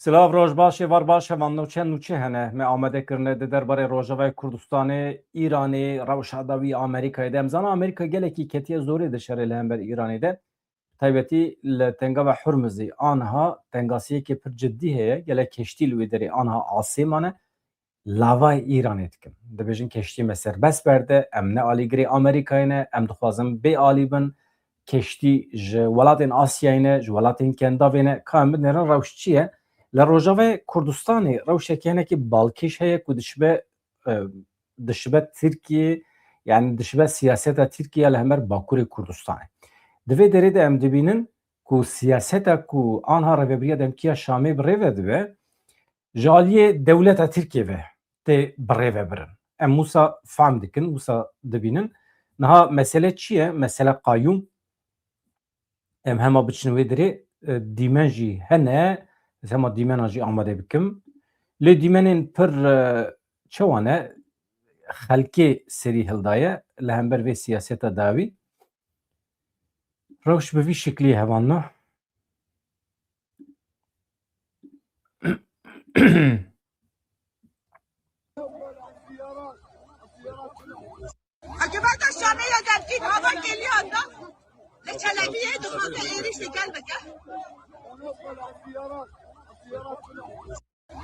Silav Rojbaşê var baş hevan nûçe hene me amedekirine di derbarê Rojavayê Kurdistanê, Îranê, rewşa wî Amerîkayê de. Em zana Amerîka gelekî ketiye zorê di şerê li hember Îranê de. Taybetî li tengava Hurmuzê aniha tengasiyekê pir ciddî heye. Gelek keştî li wê derê aniha asê mane lavayê Îranê dikin. Dibêjin keştî me serbest berde, em ne alîgirê Amerîkayê ne, em dixwazin bê alî bin. Keştî ji welatên Asyayê ne, ji welatên Kendavê ne, ka em binêrin rewş çi ye? Li Rojavayê Kurdistanê rewşekî hinekî balkêş heye ku dişibe Tirkiye yani dişibe siyaseta Tirkiye li hember Bakurê Kurdistanê. Di vê derê de em dibînin ku siyaseta ku aniha rêveberiya Demkiya Şamê bi rêve dibe ji aliyê dewleta Tirkiye ve tê bi rêve birin. Em wisa fehm dikin, wisa dibînin. Niha mesele çi ye? Mesele qayyum. Em hema biçin wê derê dîmen jî hene, ez hema dîmena jî amade bikim. Lê dîmenên pir çawan e xelkê serî hildaye li hember vê siyaseta dawî. Rewş bi vî şeklî hevanna. Hükümet Şam'ya derkin hava geliyor anda. Ne çelebiye dumanı erişti gel bakayım.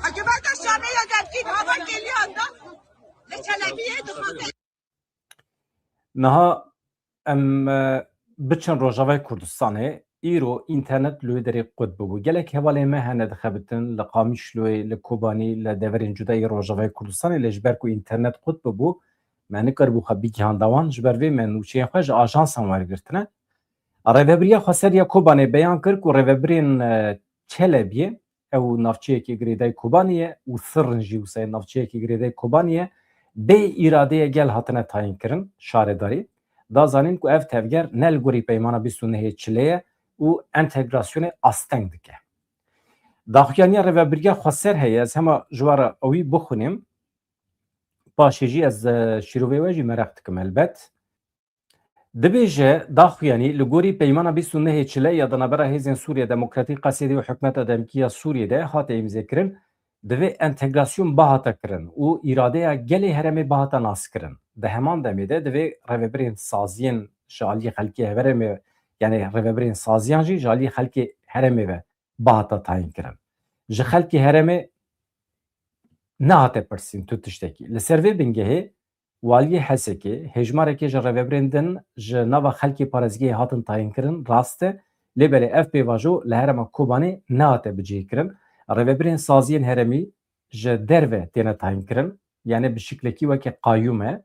Hükümet Şam'ya derkin hava geliyor anda. Ne çelebiye dumanı. Niha em biçin Rojavayê Kurdistanê îro înternet li wê derê qut bibû. Gelek hevalê me hene dixebitin li Qamişloyê, li Kobanî, li deverên cudayî Rojavayê Kurdistanê lê ji ber ku înternet qut bibû me nikiribû xwe bîgihan dawan ji ber vê me nûçeyên xwe ji ajansan wergirtine. Rêveberiya Xweseriya Kobanê beyan kir ku rêveberên Çelebiyê ew navçeyekî girêdayî Kobanî ye û Sirrin jî wisa navçeyekî girêdayî Kobanî ye bê îradeyê gel hatine tayin kirin şaredarî. Da zanîn ku ev tevger ne li gorî peymana 29 çilê ye û entegrasyonê asteng dike. Daxuyaniya rêveberiya Xweser heye ez hema ji wara wî bixwînim. Paşê jî ez şîrovê we jî mereq dikim elbet. Dibêje daxuyanî li gorî peymana 29 çilê ya di navbera Hêzên Sûriya Demokratîk Qesedê û Hikûmeta Demkiya Sûriyê hate îmzêkirin divê entegrasyon bahata kirin û îradeya gelê herêmê bahata naskirin. Di heman demê de divê rêveberên saziyên ji aliyê xelkê herêmê yani rêveberên saziyan jî ji aliyê xelkê herêmê ve bahata tayin kirin. Ji xelkê herêmê nehate pirsîn tu tiştekî. Li ser vê bingehê Waliyê Hesekê hejmarekê ji rêveberên din ji nava xelkê parêzgehê hatin tayin kirin rast e lê belê ev pêvajo li herêma Kobanê nehate bicihkirin. Rêveberên saziyên herêmî ji derve têne tayin kirin yani bi şiklekî wekî qayyum e.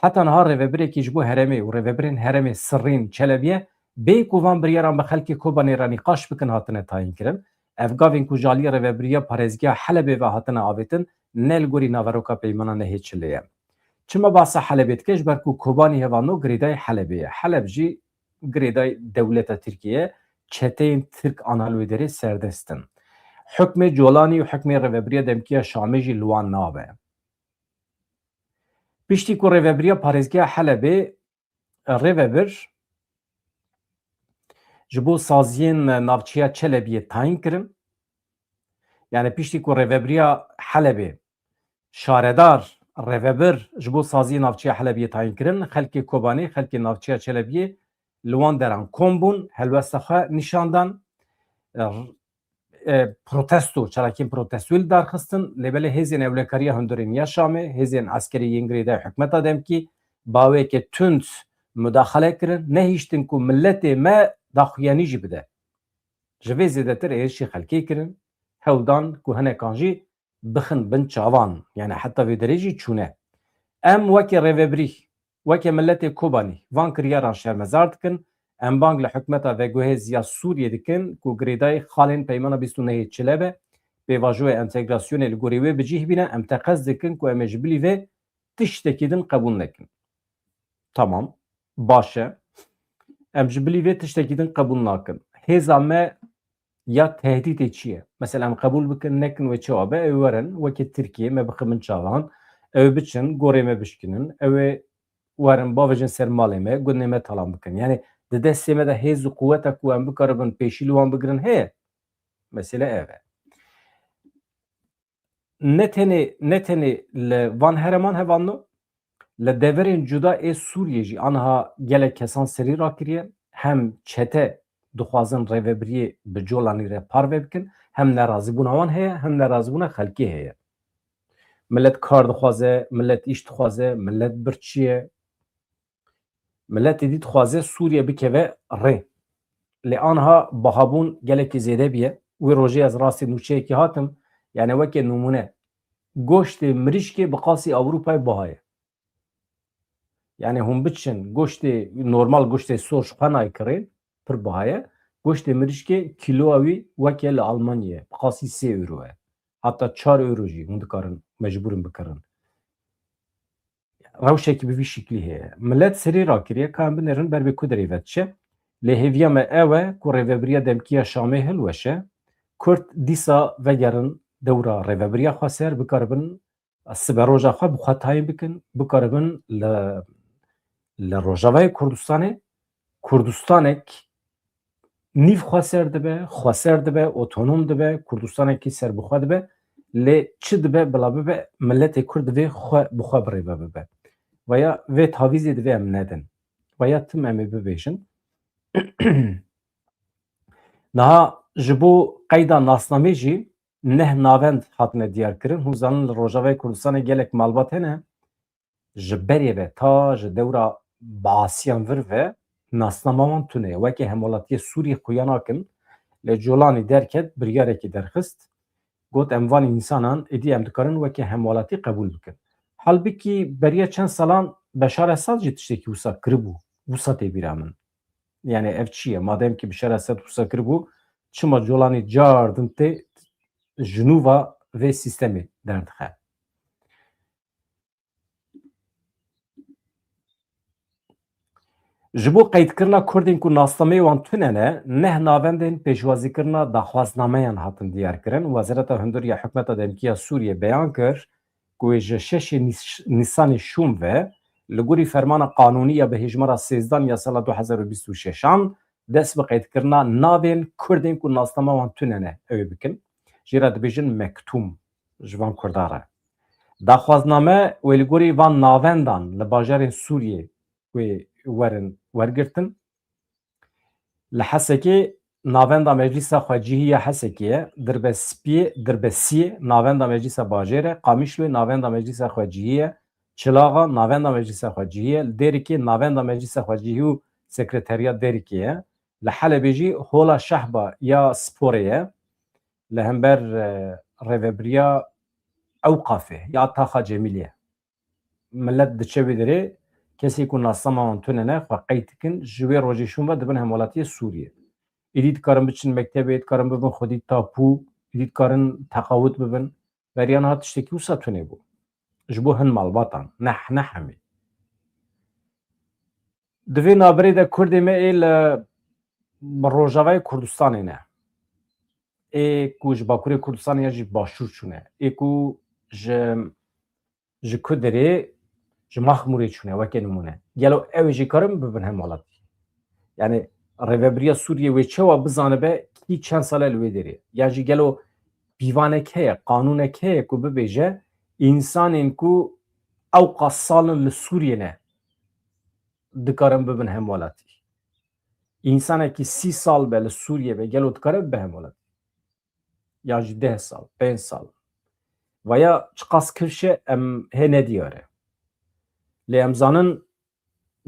Heta niha rêveberekî ji bo herêmê û rêveberên herêmê Sirrîn Çelebiye bê ku van biryaran bi xelkê Kobanê re nîqaş bikin hatine tayin kirin. Ev gavên ku ji aliyê rêveberiya parêzgeha Helebê ve hatine avêtin ne li gorî naveroka peymana nehê çilê ye. Çima basa Helebê dike ji ber ku Kobanî hevano girêdayî Helebê ye. Heleb jî girêdayî dewleta Tirkiye çeteyên Tirk ana li wê derê serdest in. Hukmê Colanî û hukmê rêveberiya Demkiya Şamê jî li wan nabe. Piştî ku rêveberiya parêzgeha Helebê rêveber ji bo saziyên navçeya Çelebiyê tayin kirin. Yani piştî ku rêveberiya Helebê şaredar rêveber ji bo saziyê navçeya Helebiyê tayin kirin, xelkê Kobanî, xelkê navçeya Çelebiyê li wan deran kom bûn, helwesta xwe nîşandan, protesto, çalakên protestoyê li darxistin, lêbelê hêzên ewlekariya hundirên ya Şamê, hêzên eskerî yên girêdayî hikûmeta Demkî bawêyekê tund müdaxele kirin, nehîştin ku milletê me daxuyanî jî bide. Ji vê zêdetir êrişî xelkê kirin, hewdan ku hinekan jî bixin bin çavan yani heta vê derê jî çûne. Em wekî rêveberî, wekî milletê Kobanî van kiryaran şermezar dikin, em bang li hikûmeta veguhêz ya Sûriyê dikin ku girêdayî xalên peymana 29 çilê be pêvajoya entegrasyonê li gorî wê bicih bîne em teqez dikin ku em ê ji bilî vê tiştekî din qebûl nekin. Tamam, baş e. Em ji bilî vê tiştekî din qebûl nakin. Hêza me ya tehdîtê çi ye? Mesela em qebûl bikin nekin wê çawa be ew werin wekî Tirkiye me bixibin çavan, ew biçin gorê me bişkinin, ew ê werin bavêjin ser malê me, gunê me talan bikin. Yani di destê me de hêz û quweta ku em bikaribin pêşî li wan bigirin heye. Mesele ev e. ne tenê li van herêman hevanno li deverên cuda ê Sûriyê jî aniha gelek kesan serî rakiriye hem çete dixwazin rêvebiriyê bi colanî re parve bikin hem nerazîbûna wan heye hem nerazîbûna xelkê heye. Millet kar dixwaze, millet îş dixwaze, millet birçî ye. Milletê dî dixwaze Sûriye bikeve rê. Lê aniha bihabûn gelekî zêde bûye. Wê rojê ez rastî nûçeyekê hatim yani wekê numûne goştê mirîşkê bi qasî Ewropayê biha ye. Yani hûn biçin goştê normal goştê sor ji xwe naykirin pir biha ye. Goştê mirîşkê kîloya wî weke li Almanyayê bi qasî 3 euro ye. Heta 4 euro jî hûn dikarin mecbûrin bikirin. Rewşekî bi vî şîklî heye. Millet serî rakiriye ka em binêrin ber vê ku derê ve diçe. Lê hêviya me ew e ku rêveberiya demkîya Şamê hilweşe. Kurd dîsa vegerin dewra rêveberiya xwe ser bikaribin siberoja xwe bi xwe tayîn bikin, bikaribin li Rojavayê Kurdistanê Kurdistanek nîv xwe ser dibe, xweser dibe, otonom dibe, Kurdistanekî serbixwe dibe. Lê çi dibe bila bibe milletê Kurd divê xwe bi xwe birêve bibe. Veya vê tavîzê divê em nedin. Veya tim em ê bibêjin. Niha ji bo qeyda nasnamê jî neh navend hatine diyarkirin. Hûn zanin li Rojavayê Kurdistanê gelek malbat hene ji berê ve ta ji dewra Baasiyan vir ve nasnama wan tune ye. Wekî Hemwelatiyê Sûriyê xuya nakin lê colanî derket biryarekî derxist got em van însanan êdî em dikarin wekî hemwelatî qebûl bikin. Halbikî beriya çend salan Beşar Esad jî tiştekî wisa kiribû. Wisa tê bîra min. Yani ev çi ye? Madem ki Beşar Esad wisa kiribû çima colanî cardin tê ji nûva vê sîstemê derdixe. Ji bo qeydkirina Kurdên ku nasnameyê wan tune ne, neh navendên pêşwazîkirina daxwaznameyan hatin diyarkirin. Wezareta Hinduriya Hikûmeta Demkîya Sûriyê beyan kir ku ji 6 Nîsanê şûm ve li gorî fermana qanûnî ya bihêjmara 13 ya sala 2026 dest bi qeydkirina navên Kurdên ku nasnama wan tune ne ew ê bikin. Jê re dibêjin mektum ji van Kurdan re. Daxwazname wê li gorî van navendan li bajarên Sûriyê wê werin wergirtin. Li Hesekê navenda Meclîsa Xwecihî ya Hesekê ye, Dirbesiyê navenda Meclîsa Bajêr e, Qamişloyê navenda Meclîsa Xwecihî ye, Çilaxa navenda Meclîsa Xwecihî ye, li Dêrikê navenda Meclîsa Xwecihî û Sekreteriya Dêrikê ye, li Helebê jî Hola Şehba ya Sporê ye, li hember rêveberiya Ewqafê ya Taxa Cemîlê ye. Millet diçe vê derê kesê ku nasnama wan tune ne xwe qeyd dikin ji wê rojê şûm ve dibin Hemwelatiyê Sûriyê. Êdî dikarin biçin mektebê, dikarin bibin xwedî tapû, êdî dikarin teqawut bibin. Beriya niha tiştekî wisa tune bû. Ji bo hin malbatan, ne hemî. Di vê navberê de Kurdê me ê li Rojavayê Kurdistanê ne. Ê ku ji Bakurê Kurdistanê ya jî başûr çûne. Ê ku ji ku derê ji Maxmûrê çûne wekê nimûne. Gelo ew ê jî karin bibin Hemwelatî. Yani rêveberiya Sûriyê wê çawa bizanibe kî çend sal e li wê derê. Ya jî gelo pîvanek heye, qanûnek heye ku bibêje însanên ku ewqa salin li Sûriyê ne dikarin bibin Hemwelatî. İnsanekî 30 sal be li Sûriyê ve gelo dikare bibe Hemwelatî. Ya jî 10 sal, 5 sal. Veya çi qas kirşe em hê nediyare. Lê em zanin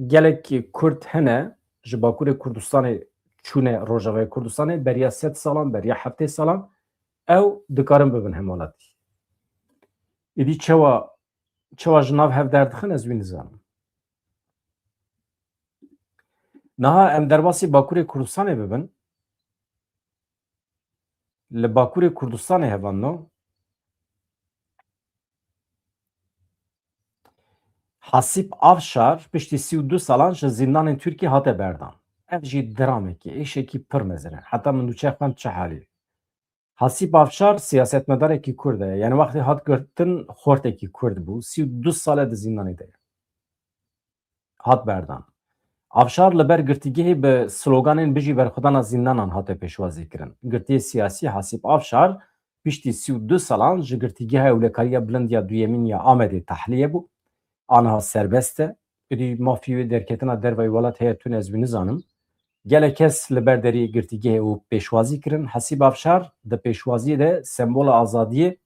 gelekî Kurd hene ji Bakurê Kurdistanê çûne Rojavayê Kurdistanê beriya 7 salan, beriya 7 salan ew dikarin bibin Hemwelatî. Êdî çawa ji nav hev derdixin ez wî nizanim. Niha em derbasî Bakurê Kurdistanê bibin. Li Bakurê Kurdistanê hevanno Hasîb Avşar piştî 32 salan ji zindanên Tirkiyê hate berdan. Ev jî diramekî, êşekî pir mezin e. Heta min nûçe xwend çi halî. Hasîb Avşar siyasetmedarekî Kurd e. Yani wextê hat girtin xortekî Kurd bû. 32 sal e di zindanê de ye. Hat berdan. Avşar li ber girtîgehê bi sloganên bijî berxwedana zindanan hate pêşwazî kirin. Girtiyê siyasî Hasîb Avşar piştî 32 salan ji girtîgeha Ewlekariya Bilindiya Duyemîn ya Amedê tehliye bû. Aniha serbest e. Êdî mafî wê derketina derveyê welat heye tune ez wî nizanim. Gelek kes li ber deriyê girtîgehê û pêşwazî kirin. Hesîb Afşar di pêşwaziyê de sembola azadiyê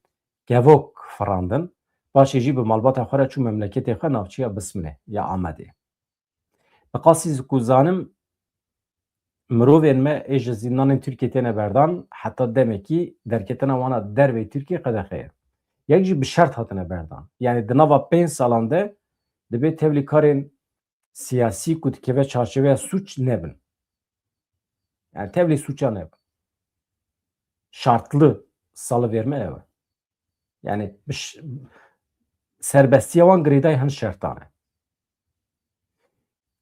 kevok firandin. Paşê jî bi malbata xwe re çû memleketê xwe navçeya Bismilê ya Amedê. Bi qasî ku zanim mirovên me ê ji zîndanên Tirkiye têne berdan heta demekî derketina wan a dervê Tirkiye qedexe ye. Yek jî bi şert hatine berdan. Yani di nava 5 salan de dibe tevlîkarên siyasî ku dikeve çarşeveya suç nebin. Yani tevlî suça nebin. Şartlı salıverme ev. Yani serbestiya wan girêdayê hin şertan e.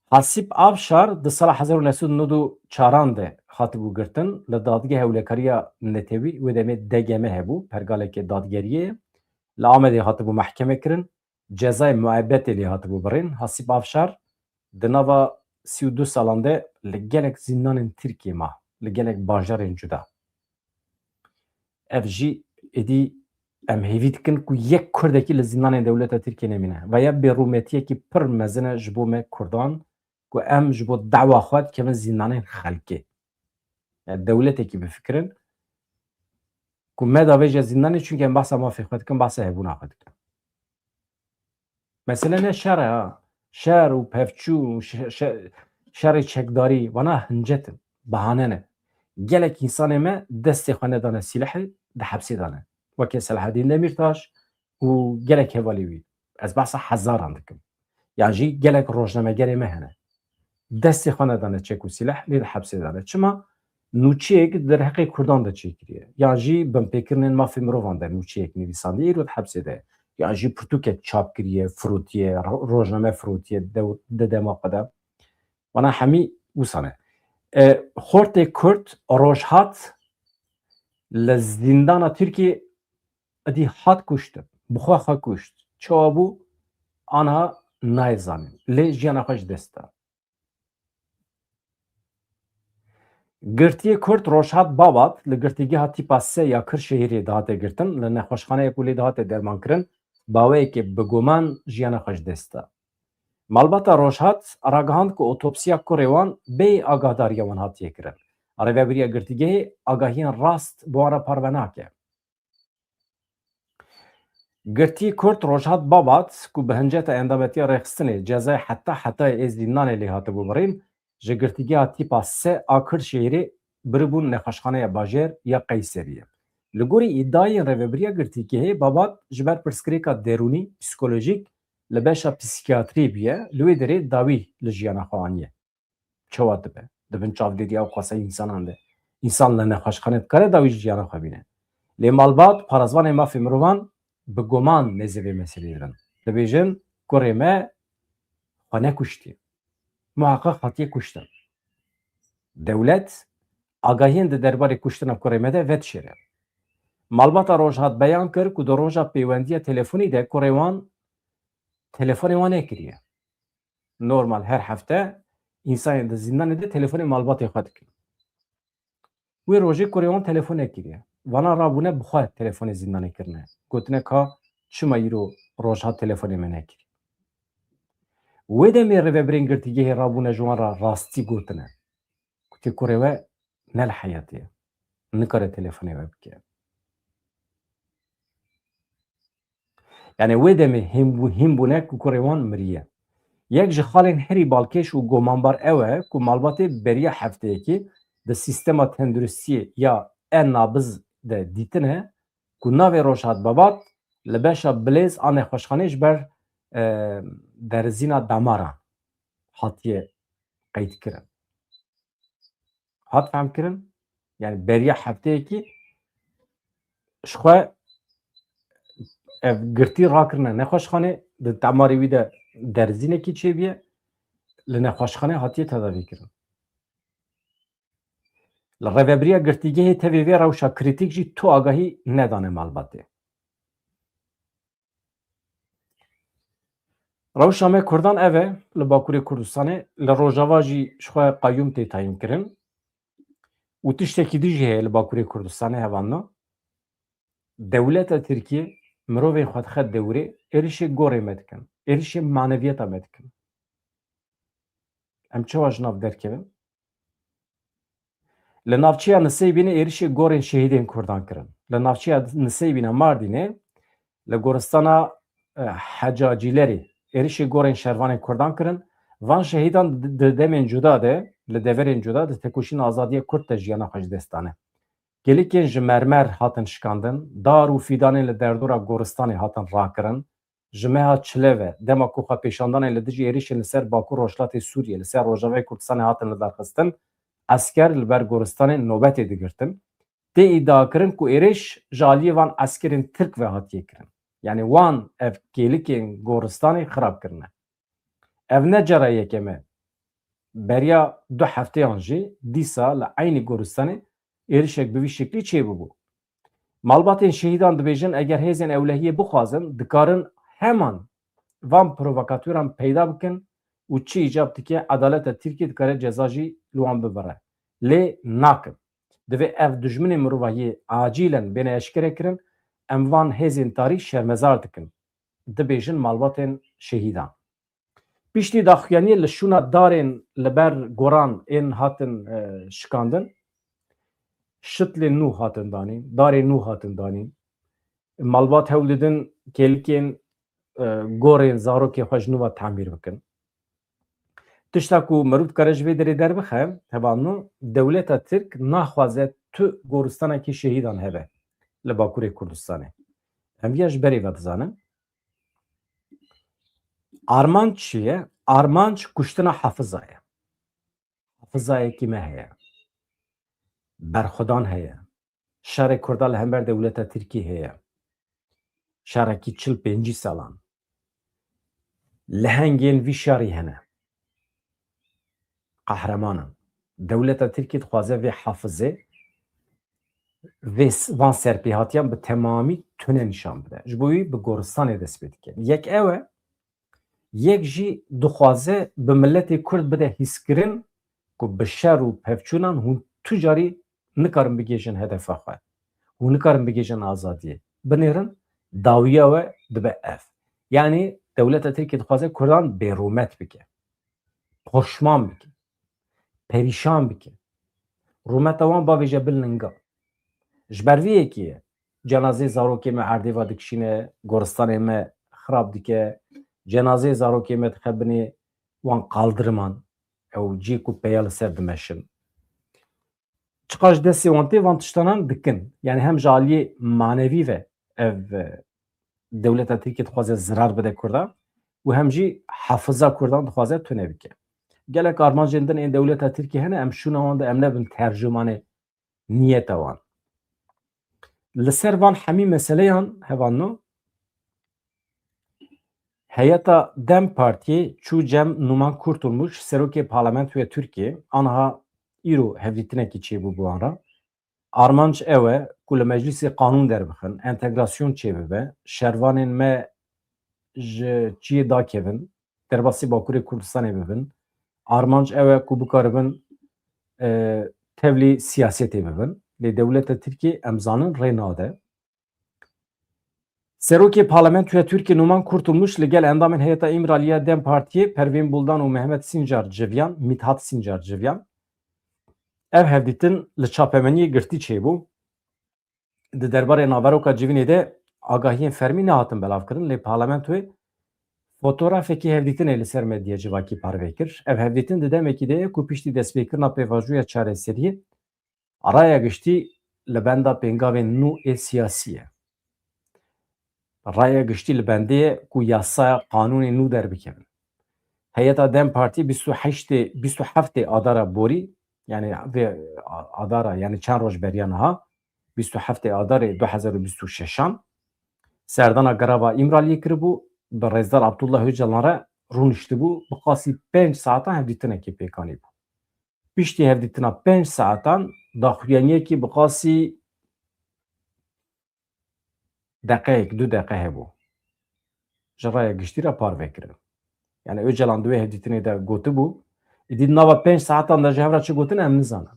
Hasîb Afşar di sala 1994 de hatibû girtin li dadgeha Ewlekariya Netewî wê demê DGM hebû pergalekê dadgeriyê li Amedê hatibû mehkeme kirin cezayê muebbetê lê hatibû birîn. Hasîb Afşar di nava 32 salan de li gelek zîndanên Tirkiye ma li gelek bajarên cuda. Ev jî êdî em hêvî dikin ku yek Kurdekî li zîndanên dewleta Tirkiye nemîne. Ve ya bêrûmetiyekî pir mezin e ji bo me Kurdan ku em ji bo dewa xwe dikevin zîndanên xelkê. Yani dewletekî bifikirin ku me da vê je zîndanê çünkü em behsa mafê xwe dikin, behsa hebûna xwe dikin. Mesele ne şer e ha. Şer û pevçû û şerê çekdarî wana hincetin. Behane ne. Gelek însanê me destê xwe nedane sîlehê di hepsê dane. Wekî Selaheddîn Demirtaş û gelek hevalî wî. Ez behsa hezaran dikim. Yani jî gelek rojnamegerê me hene. Destê xwe nedane çek û sîleh lê di hepsê dane. Çima nûçeyek di derheqê Kurdan de çêkiriye. Yan jî binpêkirinin mafê mirovan de nûçeyek nivîsandiye îro di hepsê de. Yan jî pirtûkek çap kiriye, firotiye, rojname firotiye di dema xwe de. Wana hemî wisa ne. Xortê Kurd rojhat li zîndana Tirkiye êdî hat kuştin. Bi xwe xwe kuşt. Çawa bû? Aniha nayê zanin. Lê jiyana xwe ji dest da. Girtiyê Kurd Rojhat Babat li girtîgeha tîpa 3 ya Kırşehirê dihate girtin li nexweşxaneyek û lê dihate dermankirin baweyekê bigoman jiyana xwe ji dest da. Malbata Rojhat ragihand ku otopsiya kurê wan bê agahdariya wan hatiye kirin. Rêveberiya girtîgehê agahiyên rast bi wan re parve nake. Girtiyê Kurd Rojhat Babat ku bi hinceta endametiya rêxistinê cezayê hetayê ê zîndanê lê hatibû birîn ji girtîgeha tîpa 3 a Kırşehirê biribûn nexweşxaneya bajêr ya Qeyseriyê. Li gorî îddiayên rêveberiya girtîgehê Babat ji ber pirsgirêka derûnî psîkolojîk li beşa psîkiyatrî bûye li wê derê dawî li jiyana xwe aniye. Çawa dibe? Dibin çavdêriya xwesa însanan de. Însan li nexweşxanê dikare dawî ji jiyana xwe bîne. Lê malbat parasvanên mafê mirovan bi guman nêzê vê meselê dirin. Dibêjin kurê me xwe nekuştiye. Muhakkak hatiye kuştin. Devlet agahiyên di derbarê kuştina kurê me de vedişêre. Malbata Rojhat beyan kir ku di roja pêwendiya telefonî de kurê wan telefonê wan nekiriye. Normal her hefte însanên di zîndanê de telefonê malbatê xwe dikin. Wê rojê kurê wan telefon nekiriye. Wana rabûne bi xwe telefonê zîndanê kirine. Gotine ka çima îro Rojhat telefonê me nekiriye. Wê demê rêveberên girtîgehê rabûne ji wan re rastî gotine. Kutê kurê we ne li heyetê ye. Nikare telefonê we bike. Yani wê demê hînbûne ku kurê wan miriye. Yek ji xalên herî balkêş û gomanbar ew e ku malbatê beriya hefteyekî di sîstema tenduristiyê ya en nabiz de dîtine ku navê Rojhat Babat li beşa bilêz a nexweşxanê ji ber derzîna damaran hatiye qeydkirin. Hat femkirin? Yani beriya hefteyekî ji xwe ev girtî rakirine nexweşxanê di demarê wî de derzînekî çêbûye li nexweşxanê hatiye tedavî kirin. Li rêveberiya girtîgehê tevê vê rewşa krîtîk jî tu agahî nedane malbatê. Rewşa me Kurdan ev e li Bakurê Kurdistanê li Rojava jî ji xwe qayyûm tê tayin kirin û tiştekî din jî heye li Bakurê Kurdistanê hevanna. devleta Türkiye mirovên xwe dixe dewrê êrişê gorê me dikin, êrişê maneviyeta me dikin. Em çawa ji nav derkevin? Li navçeya Nisêbînê êrişê gorên şehîdên Kurdan kirin. Li navçeya Nisêbîna Mardinê li goristana Hecacîlerê êrişê gorên şervanên Kurdan kirin. Van şehîdan di demên cuda de, li deverên cuda di tekoşîna azadiya Kurd de jiyana xwe ji dest dane. Gelekên ji mermer hatin şikandin, dar û fîdanên li derdora goristanê hatin rakirin. Ji meha çile ve dema ku xwe pêşandanên li dijî êrişên li ser Bakur Rojhilatê Sûriye li ser Rojavayê Kurdistanê hatin li darxistin. Esker li ber goristanê nobetê digirtin. Tê îdia kirin ku êriş ji aliyê van eskerên Tirk ve hatiye kirin. Yani wan ev kêlikên goristanê xirab kirine. Ev ne cara yekeme. Beriya 2 hefteyan jî dîsa li aynî goristanê êrişek bi vî şeklî çêbûbû. Malbatên şehîdan dibêjin eger hêzên ewlehiyê bixwazin dikarin heman van provokatûran peyda bikin û çi îcab dike edaleta Tirkiye dikare ceza jî li wan bibire. Lê nakin. Divê ev dijminên mirovahiyê acîlen bêne eşkere kirin, em van hêzên tarî şermezar dikin. Dibêjin malbatên şehîdan. Piştî daxuyaniyê li şûna darên li ber goran ên hatin şikandin, şitlên nû hatin danîn, darên nû hatin danîn. Malbat hewl didin kêlikên gorên zarokê xwe ji nû ve temîr bikin. Tişta ku mirov dikare ji vê derê derbixe, hevalno dewleta Tirk naxwaze tu goristanekî şehîdan hebe li Bakurê Kurdistanê. Em ya ji berê ve dizanin. Armanc çi ye? Armanc kuştina hefiza ye. Hefizayekî me heye. Berxwedan heye. Şerê Kurda li hember dewleta Tirkî heye. Şerekî 40-50 salan. Lehengên vî şerî hene. Qehremanan. Dewleta Tirkiye dixwaze vê hafizê vê van serpêhatiyan bi temamî tune nîşan bide. Ji bo wî bi goristanê dest pê dike. Yek ew e, yek jî dixwaze bi milletê Kurd bide hîskirin ku bi şer û pevçûnan hûn tu carî nikarin bigêjin hedefa xwe. Hûn nikarin bigêjin azadiyê. Binêrin dawiya we dibe ev. Yani dewleta Tirkiye dixwaze Kurdan bêrûmet bike. Poşman bike. Perîşan bike. Rûmeta wan bavêje bilininga. Ji ber vî yekî ye. Cenazê zarokê me erdêva dikişîne, goristanê me xirab dike, cenazê zarokê me dixebinê wan qaldiriman. Ew cî ku peya li ser dimeşin. Çiqa ji destê wan tê van tiştanan dikin. Yani hem ji aliyê manevî ve ev dewleta Tirkiye dixwaze zirar bide Kurdan û hem jî hefiza Kurdan dixwaze tune bike. Gelek armancên din ên dewleta Tirkiye hene em şûna wan de em nebin tercümanê niyeta wan. Li ser van hemî meseleyan hevanno Heyeta Dem Partiyê çû Cem Numan Kurtulmuş serokê Parlamentoya Tirkiye aniha îro hevdîtinekî çêbû bi wan re. Armanc ew e ku li meclîsê qanûn derbixin, entegrasyon çêbibe, şervanên me ji çiyê dakevin, derbasî Bakurê Kurdistanê bibin. Armanc ew e ku bikaribin tevlî siyasetê bibin. Lê dewleta Tirkiye em zanin rê nade. Serokê Parlamentoya Tirkiye Numan Kurtulmuş li gel endamên Heyeta İmraliya Dem Partiyê Pervîn Buldan û Mehmet Sincar Civyan, Mithat Sincar Civyan ev hevdîtin li çapemeniyê girtî çêbû. Di derbarê Naveroka Civînê de agahiyên fermî nehatin belavkirin lê parlamentoyê fotoğrafekî hevdîtinê li ser medya civakî parve kir. Ev hevdîtin di demekî de ye ku piştî destpêkirina pêvajoya çareseriyê raya giştî li benda pêngavên nû ê siyasî ye. Raya giştî li bendê ye ku yasaya qanûnê nû derbikevin. Heyeta Dem Partî 27 adara borî yani ve adara yani çend roj beriya niha 27 adarê 2026 serdana grava İmraliyê kiribû bi Rêzdar Abdullah Öcalan re rûniştibû bi qasî 5 saatan hevdîtinekê pêkanî bû. Piştî hevdîtina 5 saatan daxuyaniyekî bi qasî deqeyek 2 deqe hebû. Ji raya giştî re parve kirin. Yani Öcalan divê hevdîtinê de gotibû dît nava 5 saatan de ji hev re çi gotin em nizanin.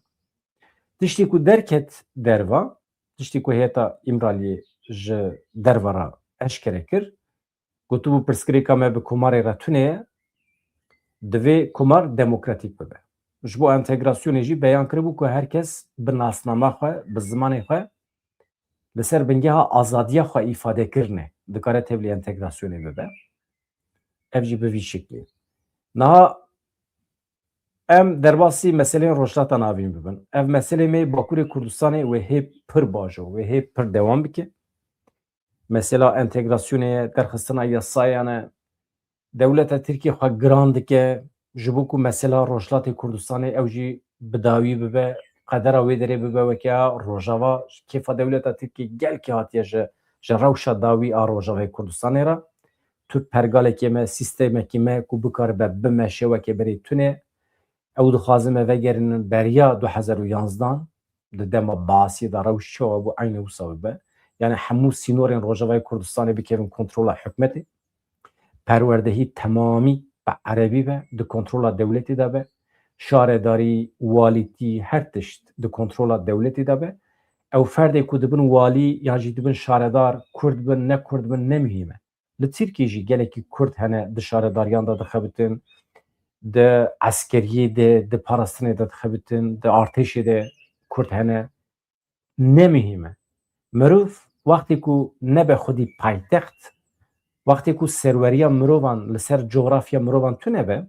Tiştî ku derket derva, tiştî ku Heyeta İmraliyê ji dervara eşkere kir gotu bu pirsgirêka me bi komarê re tune divê komar demokratîk bibe. Ji bo entegrasyonê jî beyan kiribû ku herkes bi nasnama xwe bi zimanê xwe li ser bingeha azadiya xwe îfadekirinê dikare tevlî entegrasyonê bibe. Ev jî bi vî şeklî. Niha em derbasî meseleyên rojhilata navîn bibin. Ev meselê me Bakurê Kurdistanê wê hê pir baş o, wê hê pir dewam bike. Mesela entegrasyonê ye, derxistina yasayan e, dewleta Tirkiye xwe giran dike ji bo ku mesela Rojhilatê Kurdistanê ew jî bi dawî bibe, qedera wê derê bibe weke Rojava kêfa dewleta Tirkiye gelkî hatiye ji rewşa dawî a Rojavayê Kurdistanê re. Türk pergalekê me, sîstemekî me ku bikaribe bime şewekê berê tune ew dixwazin me vegerînin beriya 2011 di dema Basî da rewş çawa bû aynı wisa bibe. Yani hemû sînorên Rojavayê Kurdistanê bikevin kontrola hikûmetê. Perwerdehî temamî bi erebî be, di kontrola dewletê de be. Şaredarî, walîtî, her tişt di kontrola dewletê de be. Ew ferdê ku dibin walî yan jî dibin şaredar, Kurd bin, ne Kurd bin ne mühîm e. Li Tirkiye jî gelekî Kurd hene di şaredariyan da dixebitin, di eskeriyê de, di parastinê de dixebitin, di artêşê de Kurd hene. Ne mühîm e. Mirov wextê ku nebe xwedî paytext, wextê ku serweriya mirovan li ser coğrafya mirovan tune be,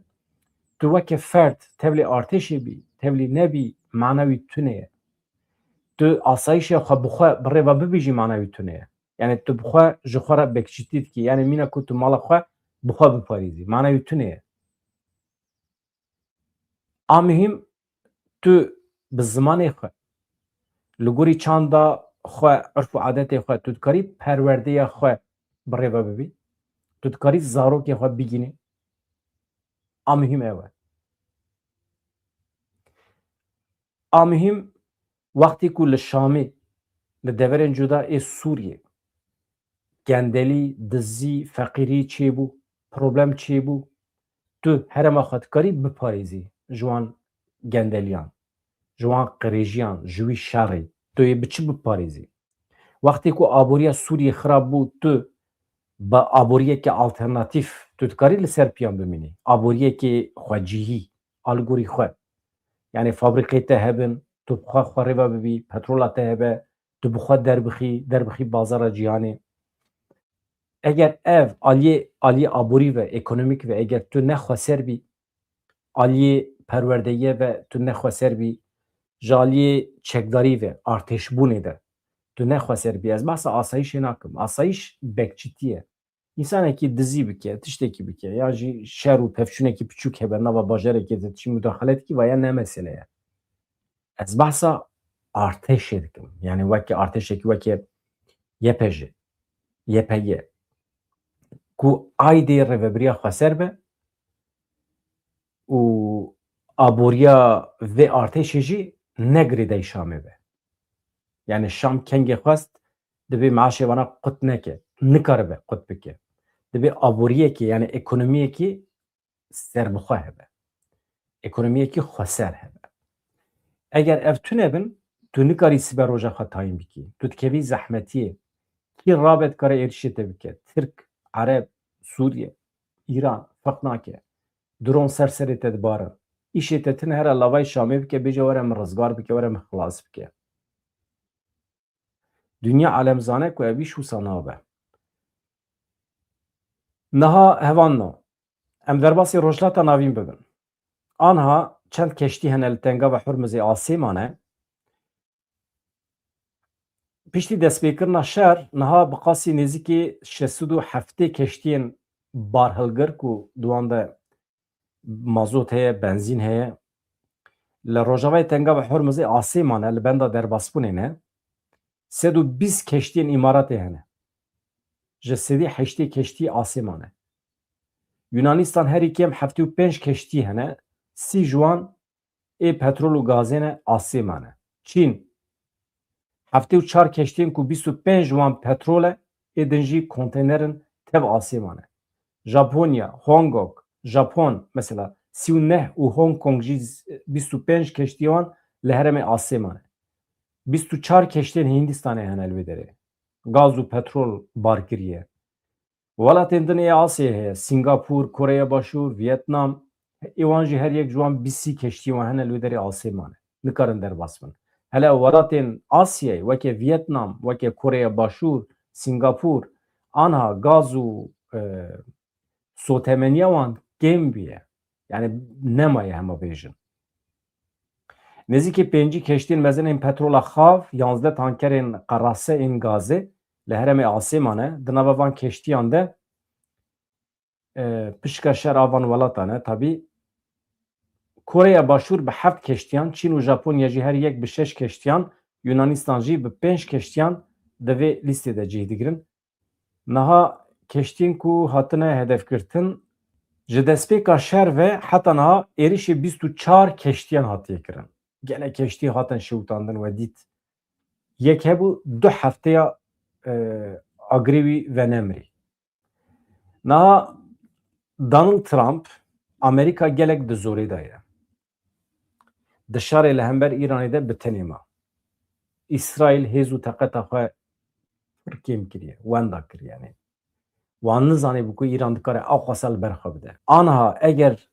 tu weke ferd tevlî artêşê bî, tevlî nebî manewî tune ye. Tu asayişê xwe bi xwe bi rêva bibêjî manewî tune ye. Yani tu bi xwe ji xwe re bekçîtî dikî. Yani mîna ku tu mala xwe bi xwe biparêzî. Manewî tune ye. A mühîm tu bi zimanê xwe li gorî çanda xwe irf û adetê xwe tu dikarî perwerdeya xwe bi rêve bibî. Tu dikarî zarokê xwe bigînî. A mühîm ew e. A mühîm wextê ku li Şamê li deverên cuda ê Sûriyê gendelî, dizî, feqîrî çêbû, problem çêbû, tu herema xwe dikarî biparêzî ji wan gendeliyan, ji wan qirêjiyan, ji wî şerê. Tu yê bi çi biparêzî? Wextê ku aboriya Sûriyê xirab bû, tu bi aboriyekê alternatîf tu dikarî li ser piyan bimînî. Aboriyekê xwecihî, a li gorî xwe. Yani fabrikê te hebin, tu bi xwe xwe rêve bibî, petrola te hebe, tu bi xwe derbixî bazara cîhanê. Eger ev aliyê aborî ve ekonomîk ve eger tu nexweser bî, aliyê perwerdeyiyê ve tu nexweser bî, ji aliyê çekdarî ve artêşbûnê de tu nexweser bî, ez behsa asayişê nakim. Asayiş bekçîtî ye. İnsanekî dizî bike, tiştekî bike, ya jî şer û pevçûnekî piçûk hebe nava bajarekê de çi müdaxalet dikî vaya ne mesele ye. Ez behsa artêşê dikim. Yani wekî artêşekî wekî YPJ, YPG ku aydê rêveberiya xweser be û aboriya vê artêşê jî ne girêdayî Şamê be. Yani Şam kengê xwest divê maaşê wana qut neke, nikaribe qut bike. Divê aboriyekê yani ekonomiyekî serbixwe hebe. Ekonomiyekî xweser hebe. Eger ev tune bin, tu nikarî siber roja xwe tayîn bikî. Tu dikevî zehmetiyê. Kî rabe dikare êrişê te bike? Tirk, Ereb, Sûriye, İran, feq nake. Dron ser serê te dibarin. İşê te tune here lavayê Şamê bike bêje were min rizgar bike, were min xilas bike. Dünya alem zane ku ev îş wisa nabe. Niha hevan no. Em derbasî rojhilata navîn bibin. Anha çend keştî hene li tengava Hurmuzê Asêman e. Piştî destpêkirina şer niha bi qasî nêzîkî 67 keştiyên barhilgir ku di wan de mazot heye, benzîn heye li Rojavayê tengava Hurmuzê Asêman e li benda derbasbûnê ne 120 keştiyên îmaratê hene. Ji 8 keştî Asêman e. Yunanistan herî kêm 75 keştî hene. 30 ji wan ê petrol û gazê ne Asêman e. Çîn 74 keştiyên ku 25 ji wan petrol e ê din jî konteynerin tev Asêman e. Japonya, Hong Kong, Japon mesela 39 û Hong Kong jî 25 keştiyan li herêmê Asêman e. 24 keştiyên Hindistanê hene li wê derê. gaz û petrol barkiriye. Welatên dinê Asyayê heye, Singapur, Koreya Başûr, Vietnam, êwan jî her yek ji wan bîsî keştiyên wan hene li derê Asyayê mane. Nikarin derbas bin. Hele welatên Asyayê weke Vietnam, weke Koreya Başûr, Singapur, anha gaz û sotemeniya wan kêm bûye. Yani nemaye hema bêjin. Nêzîkî pêncî keştiyên mezinên petrola xav, 11 tankerên qerase ên gazê li herêmê Asyayê mane. Di nava van keştiyan de pişka şer a van welatan e tabî Koreya Başûr bi 7 keştiyan, Çîn û Japonya jî her yek bi 6 keştiyan, Yunanistan jî bi 5 keştiyan di vê lîstê de cih digirin. Niha keştiyên ku hatine hedefkirtin ji destpêka şer ve heta niha êrişî 24 keştiyan hatiye kirin. Gelek keştî hatin şewitandin we dît. Yek hebû 2 hefteya agrîwî ve nemirî. Niha Donald Trump Amerika gelek di zorê de ye. Di şerê li hember Îranê de bi tenê ma. İsraîl hêz û teqeta xwe pir kêm kiriye, wenda kir yani. Wan nizanî ku İran dikare ew xwesa li ber xwe bide. Aniha eger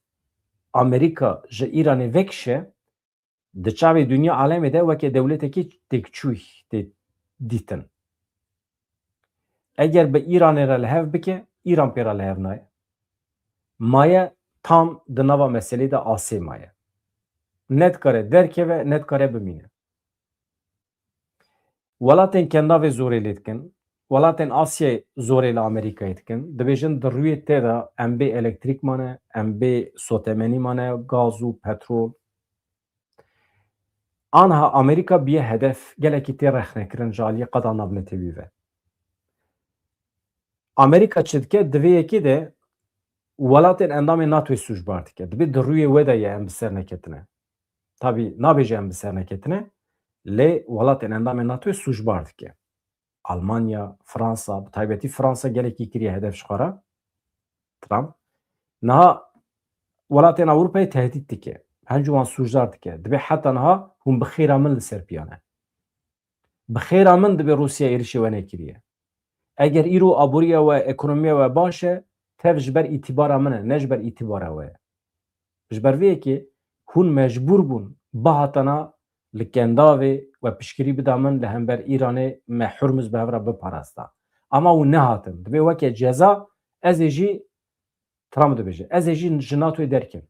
Amerika ji Îranê vekişe, di çavê dunya alemê de weke dewletekî têkçûyî tê dîtin. Eger bi Îranê re li hev bike, İran pê re li hev naye. Maye tam di nava meselê de asê maye. Ne dikare derkeve, ne dikare bimîne. Welatên kendavê zorê lê dikin, welatên Asyayê zorê li Amerîkayê dikin, dibêjin di rûyê tê de em bê elektrîk mane, em bê sotemenî mane, gaz û petrol. Aniha Amerîka bîye hedef gelekî tê rexnekirin ji aliyê qeda navnetewî ve. Amerîka çi dike, di vê yekê de welatên endamê NATOyê sûcbar dike. Dibê di rûyê we de ye em bi ser neketine. Tabî nabêje em bi ser neketine, lê welatên endamê NATOyê sûcbar dike. Almanya, Fransa, bi taybetî Fransa gelekî kiriye hedef ji xwe Trump. Niha welatên Ewropayê tehdît dike. Hincû wan sûcdar dike. Dibê heta niha hûn bi xêra min li ser piyane. Bi xêra min dibê Rûsya êrişê we nekiriye. Eger îro aboriya we, ekonomiya we baş e, tev ji ber îtîbara min e, ne ji ber îtîbara we ye. Ji ber vê yekê hûn mecbûr bûn bihatana li kendavê we piştgirî bida min li hember Îranê me Hurmuz bi hev re biparasta. Ama hûn nehatin. Dibê weke ceza ez ê jî Trump dibêje. Ez ê jî ji NATOyê derkim.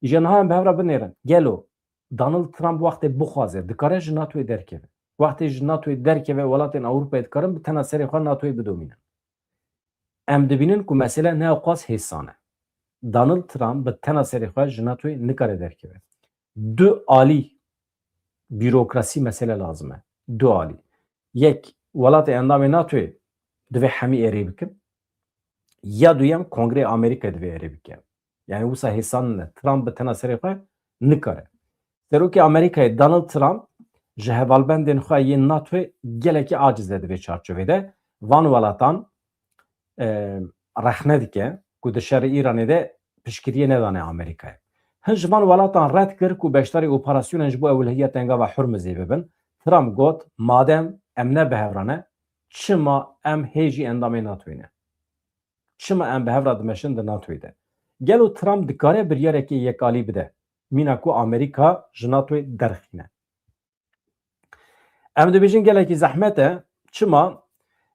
Îje niha em bi hev re binêrin. Gelo Donald Trump wextê bixwaze dikare ji NATOyê derkeve. Wextê ji NATOyê derkeve welatên Ewropayê dikarin bi tena serê xwe NATOyê bidomînin. Em dibînin ku mesele neqas hêsan e. Donald Trump bi tena serê xwe ji NATOyê nikare derkeve. Du alî bürokrasî mesele lazim e. Du alî. Yek welatê endamê NATOyê divê hemî êrê bikin. Ya duyem Kongrê Amerîkayê divê êrê bike. Yani wisa hêsan ne. Trump bi tena serê xwe nikare. Serokê Amerîkayê Donald Trump ji hevalbendên xwe yên NATOyê gelekî aciz e divê çarçovê de. Van welatan rexne dike ku di şerê Îranê de piştgiriyê nedane Amerîkayê. Hin ji van welatan red kir ku beşdarî operasyonên ji bo ewlehiyya tengava Hurmuzê bibin. Trump got madem em ne bihevrane, çima em hêjî endamê NATOyê ne? Çima em bi hev re dimeşin di NATOyê de? Gelo Trump dikare biryarekê yekalî bide. Mîna ku Amerîka ji NATOyê derxîne. Em dibêjin gelekî zehmet e, çima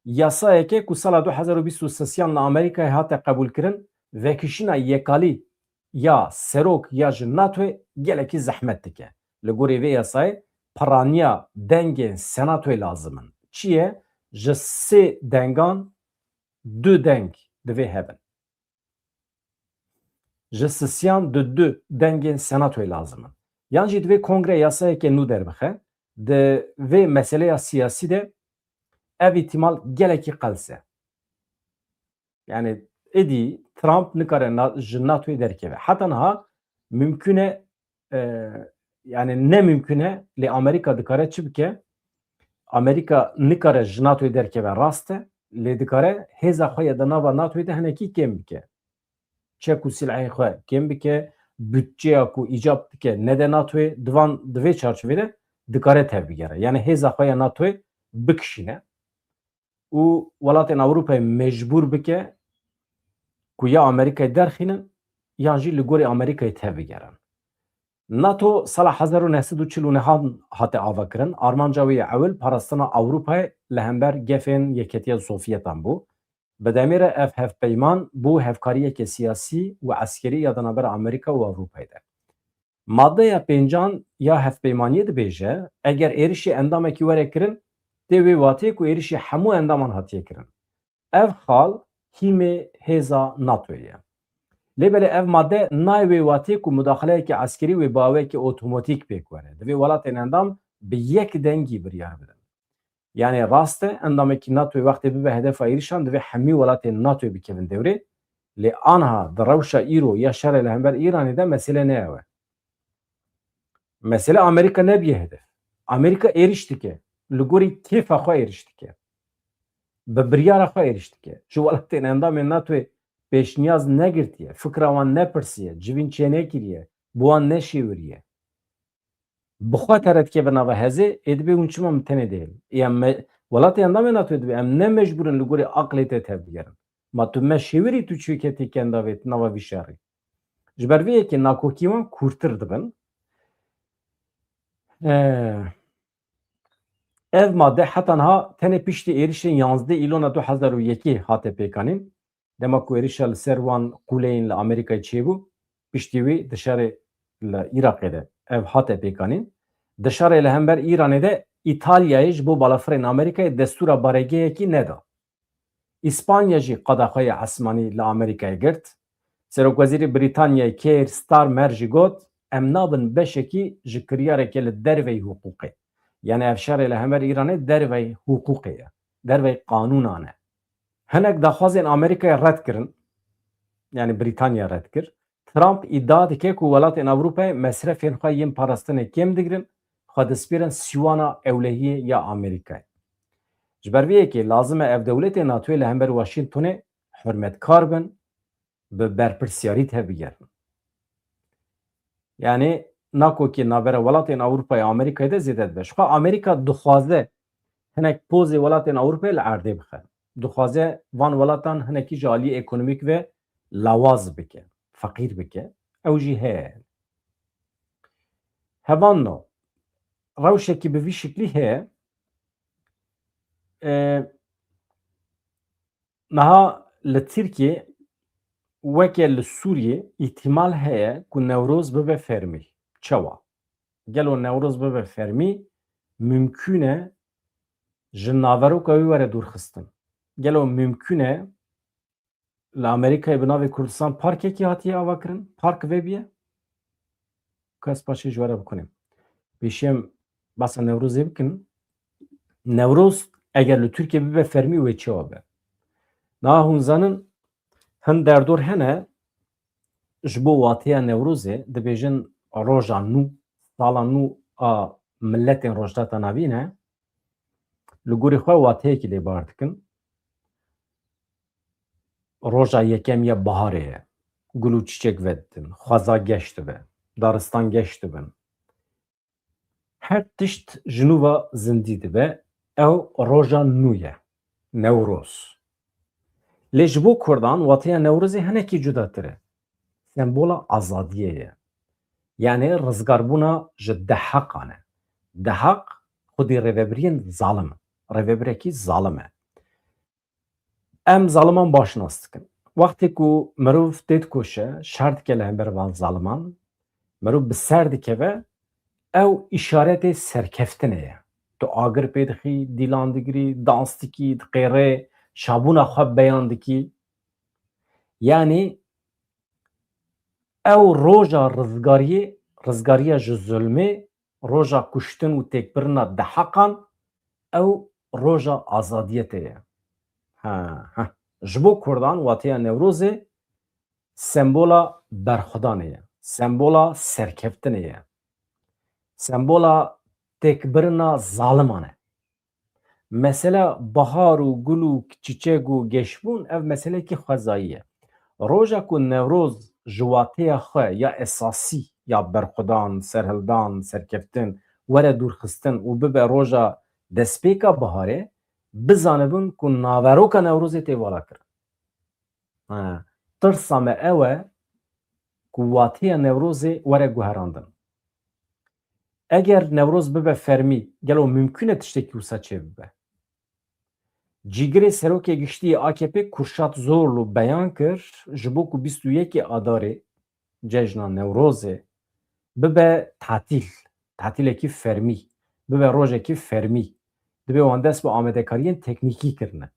yasayeke ku sala 2023 li Amerîkayê hate qebûlkirin, vekişîna yekalî ya serok ya ji NATOyê gelekî zehmet dike. Li gorî vê yasayê piraniya dengên Senatoyê lazim in. Çi ye? Ji 3 dengan 2 deng divê hebin. Ji sisiyan di 2 dengên Senatoyê lazim in. Yan jî divê Kongre yasayekê nû derbixe, di vê meseleya siyasî de ev îhtimal gelekî qels e. Yani êdî Trump nikare ji NATOyê derkeve. Heta niha mümkün e yani ne mümkün e lê Amerîka dikare çi bike? Amerîka nikare ji NATOyê derkeve rast e, lê dikare hêza xwe ya di nava NATOyê de hinekî kêm bike. Çek û silahên xwe kêm bike, bütçeya ku îcab dike ne de NATOyê di vê çarçovê de dikare tev bigere. Yani hêza xwe ya NATOyê bikişîne. û welatên Ewropayê mecbûr bike ku ya Amerîkayê derxînin yan jî li gorî Amerîkayê tevbigerin. NATO sala 1949 hate avakirin, armanca wê ya ewil parastina Ewropayê li hember gefên Yeketiya Sovyetan bû. Bi demê re ev hevpeyman bû hevkariyekê siyasî û eskerî ya di navbera Amerîka û Ewropayê de. Maddeya pêncan ya hevpeymaniyê dibêje eger êrişî endamekî were kirin tê wê watiyê ku êrişî hemû endaman hatiye kirin. Ev xal hîmê hêza NATO'ye ye. Lêbelê ev madde nayê wê watiyê ku mudaxeleyekî eskerî wê bawekî otomotîk pêk were. Divê welatên endam bi yek dengî biryar bidin. Yani rast e endamekî NATOyê wextê bibe hedefa êrişan divê hemî welatên NATOyê bikevin devrê. Lê anha di rewşa îro ya şerê li hember Îranê de mesele ne ew e. Mesele Amerîka nebiye hedef. Amerîka êriş dike. Li gorî kêfa xwe êriş dike. Bi biryara xwe êriş dike. Ji welatên endamên NATOyê pêşniyaz negirtiye, fikra wan nepirsiye, civîn çê nekiriye, bi wan neşêwiriye. Bi xwe tere dikeve nava hezê, ê dibe hûn çima min tenê değil. Welatê endamên NATOyê dibe em ne mecbûrin li gorî aqlê te tevbigerin. Ma tu me şêwirî tu çûyiketî kendavê nava vî şerê. Ji ber vê yekê nakokî wan kûrtir dibin. Ev madde heta niha tenê piştî êrişên 11 îlona 2001 hate pêkanîn. Dema ku êrişa li ser wan qûleyên li Amerîkayê çêbû, piştî wî di şerê li Iraqê de ev hate pêkanîn. Di şerê li hember Îranê de İtalyayê ji bo balafirên Amerîkayê destûra baregehekî neda. İspanya jî qeda xwe ya esmanî li Amerîkayê girt. Serokwezîrê Brîtanyayê Keir Starmer jî got em nabin beşekî ji kiryarekê li derveyî hukûqê. Yani ev şerê li hember Îranê derveyî hukûqê ye. Derveyî qanûnan e. Hinek daxwazên Amerîkayê red kirin. Yani Brîtanya red kir. Trump iddia dike ku welatên Ewropayê mesrefên xwe yên parastinê kêm digirin, xwe dispêrin sîwana ewlehiyê ya Amerîkayê. Ji ber vê yekê lazim e ev dewletên NATOyê li hember Washingtonê hurmetkar bin, bi berpirsyarî tevbigerin. Yani nakokê navbera welatên Ewropayê Amerîkayê de zêde dibe. Ji xwe Amerîka dixwaze hinek pozê welatên Ewropayê li erdê bixe. Dixwaze van welatan hinekî ji aliyê ekonomîk ve lawaz bike, feqîr bike. Ew jî heye. Hevan rewşekî bi vî şiklî heye. Niha li Tirkiye weke li Sûriyê îhtimal heye ku Newroz bibe fermî. Çawa? Gelo Newroz bibe fermî mümkün e ji naveroka wî were dûrxistin. Gelo mümkün e li Amerîkayê bi navê Kurdistan parkekî hatiye avakirin? Park vebiye? Kes paşê ji were bixwînim. Pêşî basa Newrozê bikin. Newroz eger li Tirkiye bibe fermî wê çawa be? Niha hûn zanin hin derdor hene ji bo watiya Newrozê dibêjin roja nû, sala nû a milletên Rojhilata Navî ne li gorî xwe watiyekî lêbar dikin. Roja yekem ya biharê ye. Gul û çîçek vedin, xweza geş dibe, daristan geş dibin. Her tişt ji nû ve zindî dibe. Ew roja nû ye. Newroz. Lê ji bo Kurdan watiya Newrozê hinekî cudatir e. Sembola azadiyê ye. Yani rizgarbûna ji deheqan e. Dehaq xwedî rêveberiyên zalim e. Rêvebirekî zalim e. Em zaliman baş nas dikin. Wextê ku mirov tê dikoşe, şer dike li hember van zaliman, mirov bi ser dikeve, ew îşaretê serkeftinê ye. Tu agir pê dixî, dîlan digirî, dans dikî, diqêrê, şabûna xwe beyan dikî. Yani ew roja rizgariya ji zulmê, roja kuştin û têkbirina deheqan, ew roja azadiyê tê ye. Ji bo Kurdan watiya Newrozê sembola berxwedanê ye. Sembola serkeftinê ye. Sembola têkbirina zaliman e. Mesela bihar û gul û çîçek û geşbûn ev meselekî xwezayî ye. Roja ku Newroz ji watiya xwe ya esasî ya berxwedan, serhildan, serkeftin were dûrxistin û bibe roja destpêka biharê, bizanibin ku naveroka Newrozê tê vala kirin. Tirsa me ew e ku watiya Newrozê were guherandin. Eger Newroz bibe fermî, gelo mümkün e tiştekî wisa çê bibe. Cîgirê Serokê Giştî AKP Kürşat Zorlu beyan kir ji bo ku 21 Adarê cejna Newrozê bibe tatil, tatilekî fermî, bibe rojekî fermî, dibe wan dest bi amadekariyên teknîkî kirine.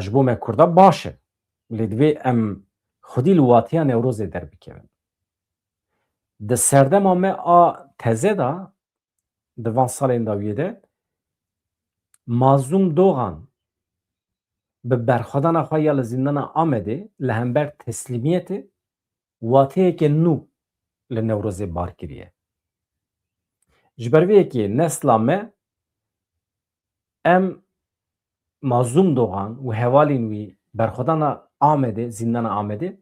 Ji bo me Kurda baş e, lê divê em xwedî li watiya Newrozê derbikevin. Di serdema me a teze da di van salên dawiyê de Mazlum Doğan bi berxwedana xwe ya li zîndana Amedê li hember teslîmiyetê watiyeke nû li Newrozê bar kiriye. Ji ber vê yekê nesla me em Mazlum Doğan û hevalên wî berxwedana Amedê, zîndana Amedê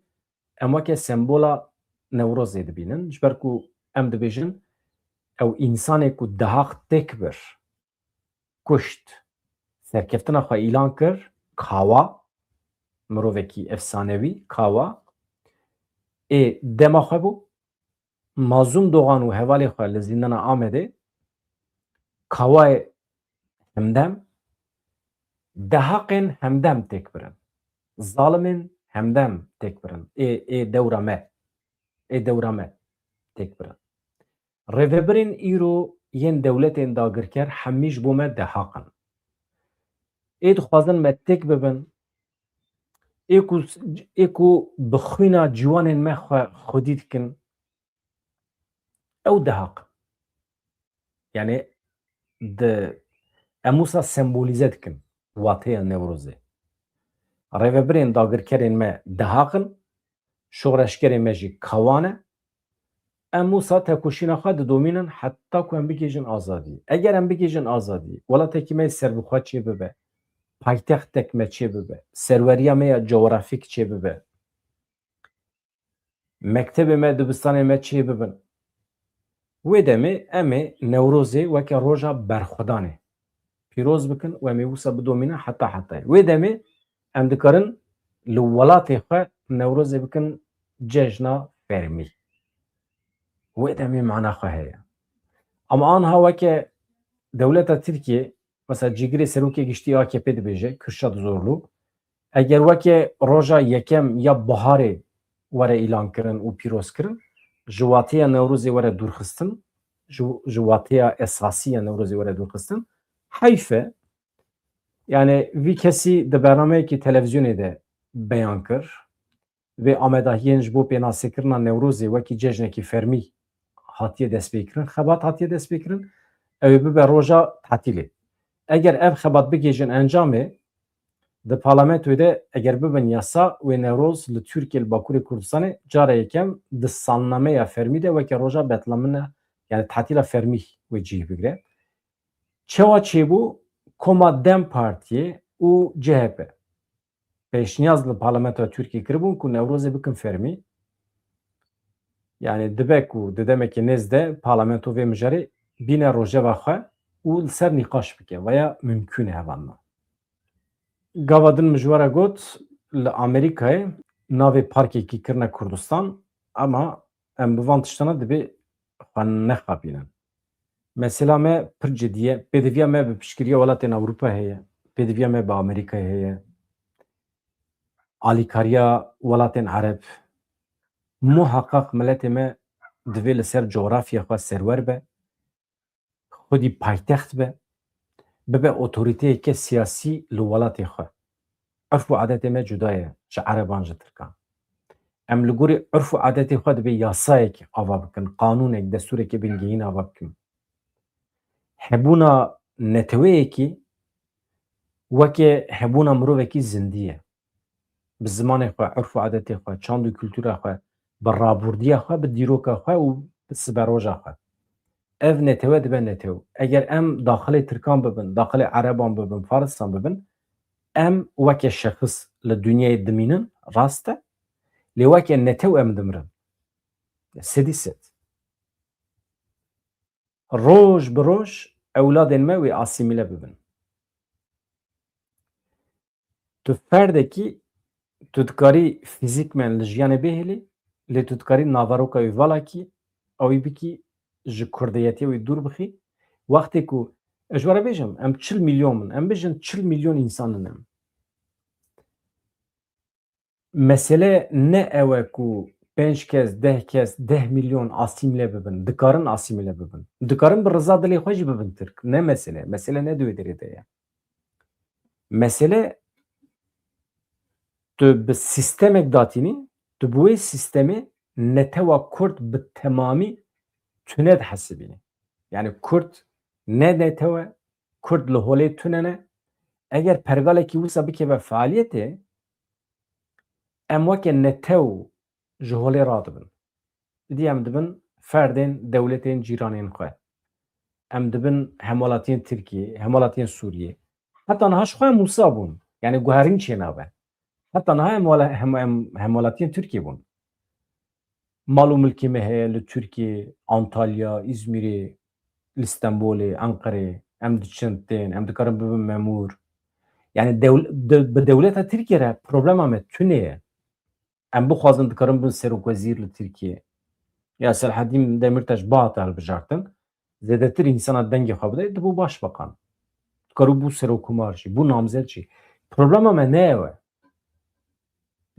em weke sembola Newrozê dibînin ji ber ku em dibêjin ew însanê ku dihaq têk bir, kuşt, serkeftina xwe îlan kir, kawa, mirovekî efsanewî, kawa, dema xwe bû, Mazlum Doğan û hevalê xwe li zîndana Amedê kawayê hemdem, dihaqên hemdem têk birin, zalimên hemdem têk birin, ê dewra me, ê dewra me têk birin. Rêvebirên îro yên dewletên dagirker hemî ji bo me dihaq in. Ê dixwazin me têk bibin, ê ku bi xwîna ciwanên me xwe xwedî dikin, ew dihaq in. Yani em wisa sembolîze dikin watiya Newrozê. Rêvebirên dagirkerên me dihaq in, şoreşgerên me jî kawan e, em wisa tekoşîna xwe didomînin heta ku em bigêjin azadî. Eger em bigêjin azadî, welatekî me serbixwe çê bibe, paytextek me çê bibe, serweriya me ya coğrafîk çê bibe, mektebê me, dibistanê me çê bibin. Wê demê em ê Newrozê weke roja berxwedanê pîroz bikin û em ê wisa bidomînin heta hetayê. Wê demê em dikarin li welatê xwe Newrozê bikin cejna fermî. Wê demê mana xwe heye. Ama aniha weke dewleta Tirkiye, mesela Cîgirê Serokê Giştî AKP dibêje, Kürşat Zorlu, eger weke roja yekem ya biharê were îlan kirin û pîroz kirin, ji watiya Newrozê were dûrxistin, ji watiya esasî ya Newrozê were dûrxistin, heyf e. Yani vî kesî di bernameyekî televizyonê de beyan kir, vê amedahiyên ji bo pênasêkirina Newrozê wekî cejnekî fermî hatiye destpêkirin, xebat hatiye destpêkirin, ew ê bibe roja tatilê. Eger ev xebat bigêjin encamê, di parlamentoyê de eger bibin yasa wê Newroz li Tirkiye li Bakurê Kurdistanê cara yekem di salnameya fermî de weke roja betlamine, yani tatîla fermî wê cih bigire. Çawa çêbû Koma Dem Partiye û CHP pêşniyaz li parlamentoya Tirkiye kiribûn ku Newrozê bikin fermî. Yani dibe ku di demekî nêz de parlamento vê mijarê bîne rojeva xwe û li ser nîqaş bike veya mümkün e hevanna. Gava din mijwara got li Amerîkayê navê parkekî kirine Kurdistan ama em bi van tiştana dibê xwe nexapînin. Mesela me pir ciddiye, pêdiviya me bi piştgiriya welatên Ewropa heye, pêdiviya me bi Amerîkayê heye, alîkariya welatên Ereb, muheqeq miletê me divê li ser coğrafya xwe serwer be, xwedî paytext be, bibe otoriteyeke siyasî li welatê xwe. Irf û adetê me cuda ye ji Ereban ji Tirkan. Em li gorî irf û adetê xwe dibê yasayek ava bikin, qanûnek, destûrekê bingehîn ava bikin. Hebûna neteweyekî weke hebûna mirovekî zindî ye. Bi zimanê xwe, irf û adetê xwe, çand û kültûra xwe, bi rabordiya xwe, bi dîroka xwe û bi siberoja xwe. Ev netewe dibe netew. Eger em daxilê Tirkan bibin, daxilê Ereban bibin, Faristan bibin, em weke şexs li dunyayê dimînin, rast e, lê weke netew em dimirin. Sedî sed. Roj bi roj ewladên me wê asîmîle bibin. Tu ferdekî tu dikarî fîzîkmen li jiyanê bihêlî, lê tu dikarî navaroka wî velakî ew bikî ji kurdiyetiyê wî dûr bixî. Wextê ku ji were bêjim em 40 milyon min, em bêjin 40 milyon însanin em. Mesele ne ew e ku 5 kes, 10 kes, 10 milyon asîmile bibin. Dikarin asîmile bibin. Dikarin bi riza dilê xwe jî bibin Tirk. Ne mesele. Mesele ne di wê derê de ye. Mesele tu bi sîstemek datînî, tu bi wê sîstemê netewa Kurd bi temamî tune dihesibînî. Yani Kurd ne netewe, Kurd li holê tune ne. Eger pergalekî wisa bikeve faaliyetê, em weke netew ji holê radibin. Dî em dibin ferdên dewletên cîranên xwe. Em dibin hemolatiyên Tirkiyê, hemolatiyên Sûriyê. Heta niha ji xwe em wisa bûn. Yani guherîn çênabe. Heta niha hemolatiyên Tirkiye bûn. Mal û milkê me heye li Tirkiye, Antalya, İzmirê, li Stenbolê, Enqerê. Em diçin tên, em dikarin bibin memûr. Yani bi dewleta Tirkiye re problema me tune ye. Em bixwazin dikarin bin serokvezîr li Tirkiye. Ya Selaheddin Demirtaş bahate hilbijartin. Zêdetir însana dengê xwe bide, dibû başbakan. Dikarî bû serokkomar jî, bû namzet jî. Problema me ne ew e.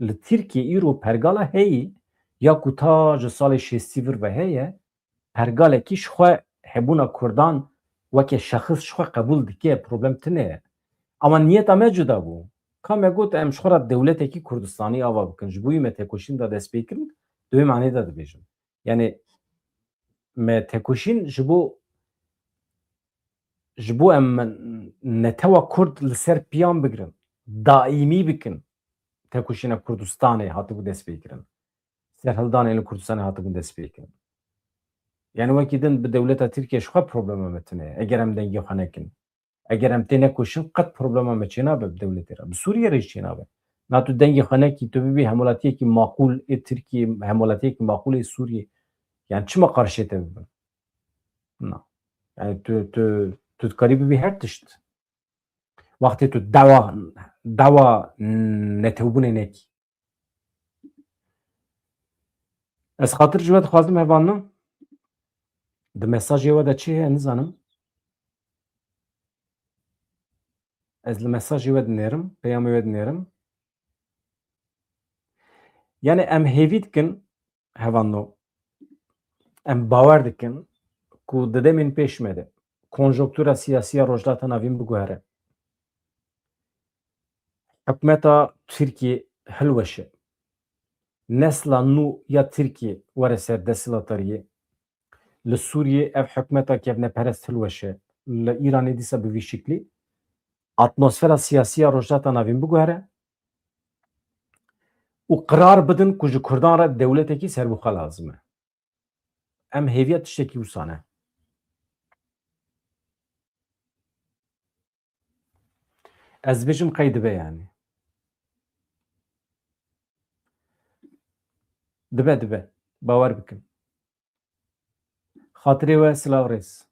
Li Tirkiye îro pergala heyî ya ku ta ji salê şêstî vir ve heye, pergalekî ji xwe hebûna Kurdan weke şexis ji xwe qebûl dike, problem tune ye. Ama niyeta me cuda bû. Ka me got em ji xwe re dewletekî Kurdistanî ava bikin, ji bo wî me têkoşîn da dest pê kirin, di wê manê de dibêjim. Yani me têkoşîn ji bo em netewa Kurd li ser piyan bigirin, daîmî bikin. Têkoşîna Kurdistanê hatibû dest pê kirin. Serhildanên li Kurdistanê hatibûn dest pê kirin. Yani wekî din bi dewleta Tirkiye ji xwe problema me tune ye. Eger em dengê xwe nekin. Eger em tê nekoşin qet problema me çênabe bi dewletê re. Bi Sûriyê re jî çênabe. Na tu dengê xwe nekî, tu bibî hemolatiyekî maqûl ê Tirkiye, hemolatiyekî maqûl ê Sûriyê. Yani çima qarşî te bibin? Na. Yani tu dikarî bibî her tişt. Wextê tu dawa netewbûnê nekî. Ez xatir ji we dixwazim hevanim. Di mesajê we de çi heye nizanim. Ez li mesajê we dinêrim, peyamê we dinêrim. Yani em hêvî dikin hevano. Em bawer dikin ku di demên pêş me de konjonktûra siyasî ya Rojhilata Navîn biguhere. Hikûmeta Tirkiye hilweşe. Nesla nû ya Tirkiye were ser desthilatariyê. Li Sûriyê ev hikûmeta kevneperest hilweşe. Li Îranê dîsa bi vî şiklî atmosfera siyasî ya Rojhilata Navîn biguhere û qirar bidin ku ji Kurdan re dewletekî serbixwe lazim e. Em hêviya tiştekî wisa ne. Ez dibêjim qey dibe yani. Dibe. Bawer bikin. Xatirê we silav rêz.